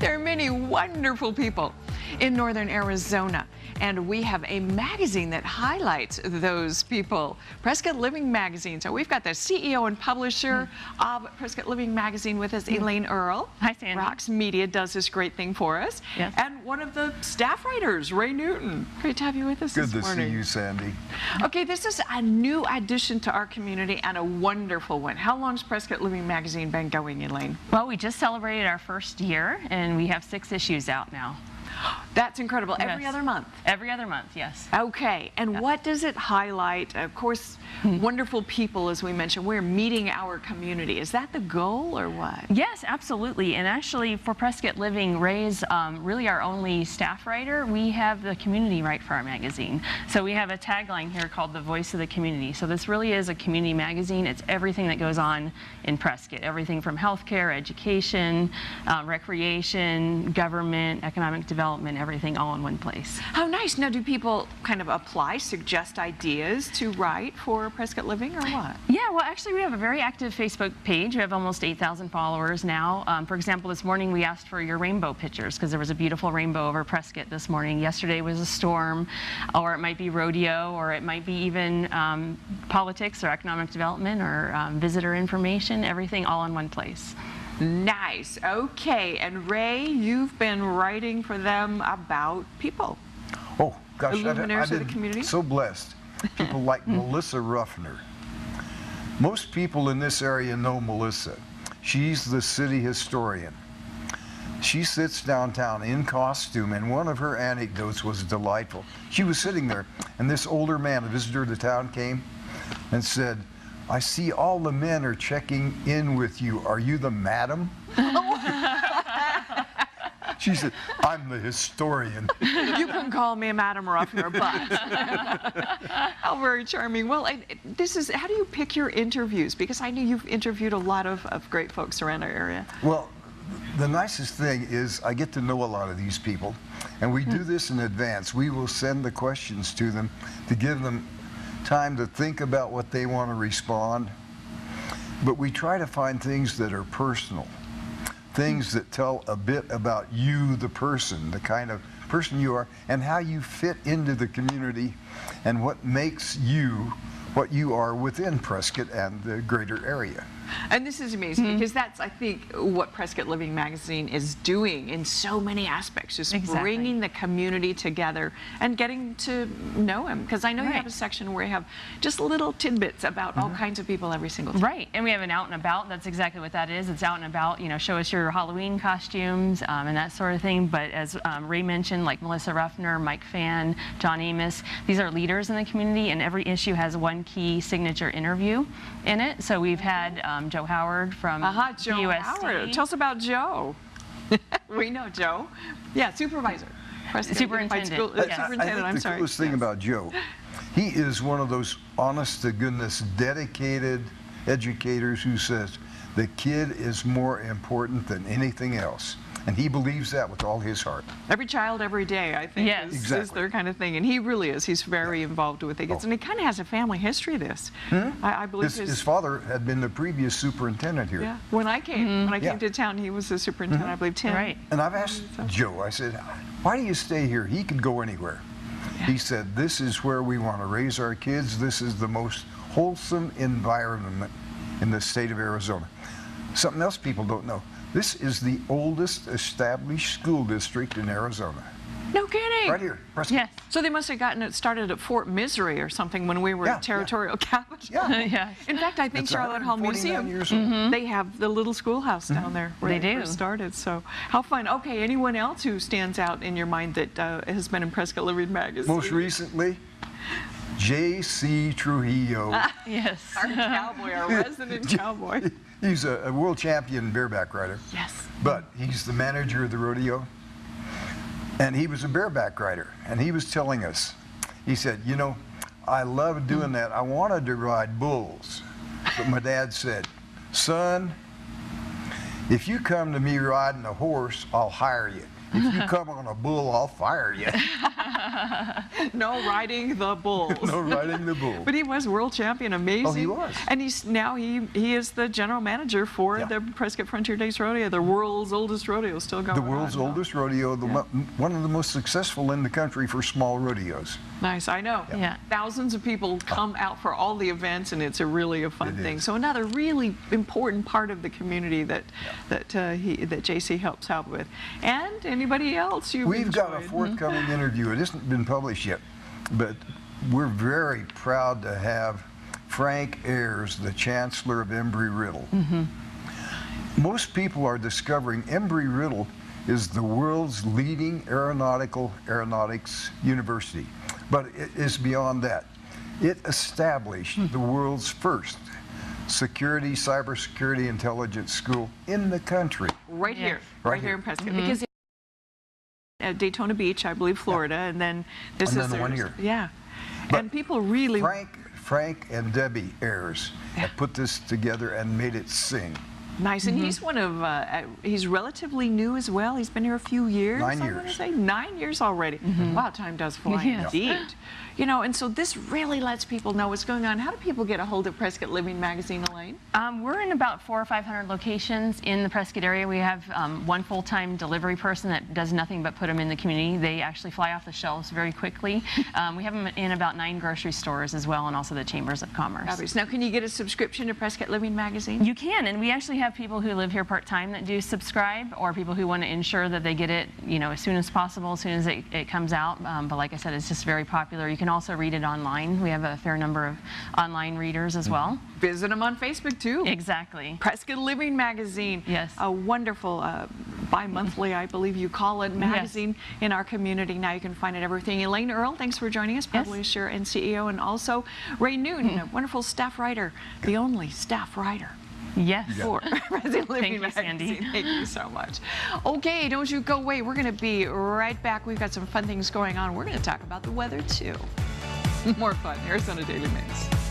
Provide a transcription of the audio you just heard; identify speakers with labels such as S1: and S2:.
S1: There are many wonderful people in northern Arizona, and we have a magazine that highlights those people, Prescott Living Magazine. So we've got the CEO and publisher of Prescott Living Magazine with us, Elaine Earle.
S2: Hi, Sandy.
S1: Rox Media does this great thing for us.
S2: Yes.
S1: And one of the staff writers, Ray Newton. Great to have you with us this morning.
S3: Good to see you, Sandy.
S1: Okay, this is a new addition to our community and a wonderful one. How long's Prescott Living Magazine been going, Elaine?
S2: Well, we just celebrated our first year, and we have 6 issues out now.
S1: That's incredible.
S2: Yes.
S1: Every other month?
S2: Every other month, yes.
S1: Okay, and what does it highlight? Of course, wonderful people, as we mentioned. We're meeting our community. Is that the goal or what?
S2: Yes, absolutely. And actually, for Prescott Living, Ray's really our only staff writer. We have the community write for our magazine. So we have a tagline here called The Voice of the Community. So this really is a community magazine. It's everything that goes on in Prescott. Everything from healthcare, education, recreation, government, economic development, everything all in one place.
S1: How nice. Now, do people kind of apply, suggest ideas to write for Prescott Living or what?
S2: Yeah, well, actually, we have a very active Facebook page. We have almost 8,000 followers now. For example, this morning we asked for your rainbow pictures because there was a beautiful rainbow over Prescott this morning. Yesterday was a storm, or it might be rodeo, or it might be even politics or economic development or visitor information, everything all in one place.
S1: Nice. Okay, and Ray, you've been writing for them about people.
S3: Oh, gosh,
S1: Illuminaries
S3: I've
S1: of the
S3: been
S1: community?
S3: so blessed. People like Melissa Ruffner. Most people in this area know Melissa. She's the city historian. She sits downtown in costume, and one of her anecdotes was delightful. She was sitting there, and this older man, a visitor to town, came and said, "I see all the men are checking in with you. Are you the madam?" She said, "I'm the historian."
S1: You can call me Madam Ruffner, but how very charming. Well, this is, how do you pick your interviews? Because I know you've interviewed a lot of great folks around our area.
S3: Well, the nicest thing is I get to know a lot of these people, and we do this in advance. We will send the questions to them to give them time to think about what they want to respond. But we try to find things that are personal, things that tell a bit about you, the person, the kind of person you are, and how you fit into the community, and what makes you what you are within Prescott and the greater area.
S1: And this is amazing because that's, I think, what Prescott Living Magazine is doing in so many aspects, just bringing the community together and getting to know him. Because I know you have a section where you have just little tidbits about all kinds of people every single time.
S2: Right, and we have an out and about. That's exactly what that is. It's out and about, you know, show us your Halloween costumes and that sort of thing. But as Ray mentioned, like Melissa Ruffner, Mike Fan, John Amos, these are leaders in the community, and every issue has one key signature interview in it. So we've had Joe Howard from
S1: Joe
S2: USC.
S1: Howard. Tell us about Joe. We know Joe. Yeah, supervisor.
S2: Superintendent.
S1: Superintendent,
S3: I think the coolest thing about Joe, he is one of those honest-to-goodness, dedicated educators who says the kid is more important than anything else. And he believes that with all his heart.
S1: Every child, every day, I think, is their kind of thing. And he really is. He's very involved with it. And he kind of has a family history of this. I believe
S3: his father had been the previous superintendent here.
S1: Yeah. When I came, to town, he was the superintendent, I believe, 10.
S2: Right.
S3: And I've asked Joe, I said, "Why do you stay here? He could go anywhere." He said, "This is where we want to raise our kids. This is the most wholesome environment in the state of Arizona." Something else people don't know. This is the oldest established school district in Arizona.
S1: No kidding.
S3: Right here, Prescott.
S2: Yes.
S1: So they must have gotten it started at Fort Misery or something when we were territorial capital.
S2: Yeah.
S1: In fact, I think
S3: It's
S1: Charlotte Hall
S3: 149
S1: Museum,
S3: years old.
S1: they have the little schoolhouse down there where they first started. So how fun. Okay, anyone else who stands out in your mind that has been in Prescott Living Magazine?
S3: Most recently, J.C. Trujillo.
S2: Yes.
S1: Our cowboy, our resident cowboy.
S3: He's a world champion bareback rider.
S1: Yes.
S3: But he's the manager of the rodeo. And he was a bareback rider. And he was telling us, he said, "You know, I love doing that. I wanted to ride bulls." But my dad said, "Son, if you come to me riding a horse, I'll hire you. If you come on a bull, I'll fire you."
S1: No riding the bulls.
S3: No riding the bull.
S1: But he was world champion, amazing.
S3: Oh, he was.
S1: And he is the general manager for the Prescott Frontier Days Rodeo, the world's oldest rodeo, still going on.
S3: The world's oldest rodeo, one of the most successful in the country for small rodeos.
S1: Nice, I know.
S2: Yeah.
S1: Thousands of people come out for all the events, and it's really a fun thing. So another really important part of the community that JC helps out with. And anybody else you've
S3: We've got a
S1: enjoyed?
S3: forthcoming interview. It hasn't been published yet, but we're very proud to have Frank Ayers, the Chancellor of Embry-Riddle. Most people are discovering Embry-Riddle is the world's leading aeronautics university, but it is beyond that. It established the world's first cybersecurity intelligence school in the country.
S1: Right here,
S3: Right
S1: right here
S3: here.
S1: in Prescott. Because at Daytona Beach, I believe, Florida, and then this
S3: And
S1: is
S3: then the one
S1: theirs.
S3: here.
S1: Yeah.
S3: But
S1: And people really
S3: Frank and Debbie Ayers have put this together and made it sing.
S1: nice. And he's one of he's relatively new as well. He's been here a few years.
S3: 9
S1: I want to
S3: years.
S1: say 9 years already. Wow, time does fly
S2: Yes.
S1: indeed. You know, and so this really lets people know what's going on. How do people get a hold of Prescott Living Magazine, Elaine?
S2: We're in about 400 or 500 locations in the Prescott area. We have one full-time delivery person that does nothing but put them in the community. They actually fly off the shelves very quickly. We have them in about 9 grocery stores as well, and also the Chambers of Commerce.
S1: Fabulous. Now, can you get a subscription to Prescott Living Magazine?
S2: You can, and we actually have people who live here part-time that do subscribe, or people who want to ensure that they get it, you know, as soon as possible, as soon as it comes out. But like I said, it's just very popular. You can also read it online. We have a fair number of online readers as well.
S1: Visit them on Facebook too.
S2: Exactly.
S1: Prescott Living Magazine.
S2: Yes.
S1: A wonderful bi-monthly, I believe you call it, magazine in our community. Now you can find it everything. Elaine, Earle, thanks for joining us, publisher and CEO, and also Ray Newton, a wonderful staff writer, the only staff writer.
S2: Yes.
S1: For Prescott Living
S2: Thank you, Sandy.
S1: Magazine. Thank you so much. Okay, don't you go away. We're going to be right back. We've got some fun things going on. We're going to talk about the weather too. More fun. Arizona Daily Mix.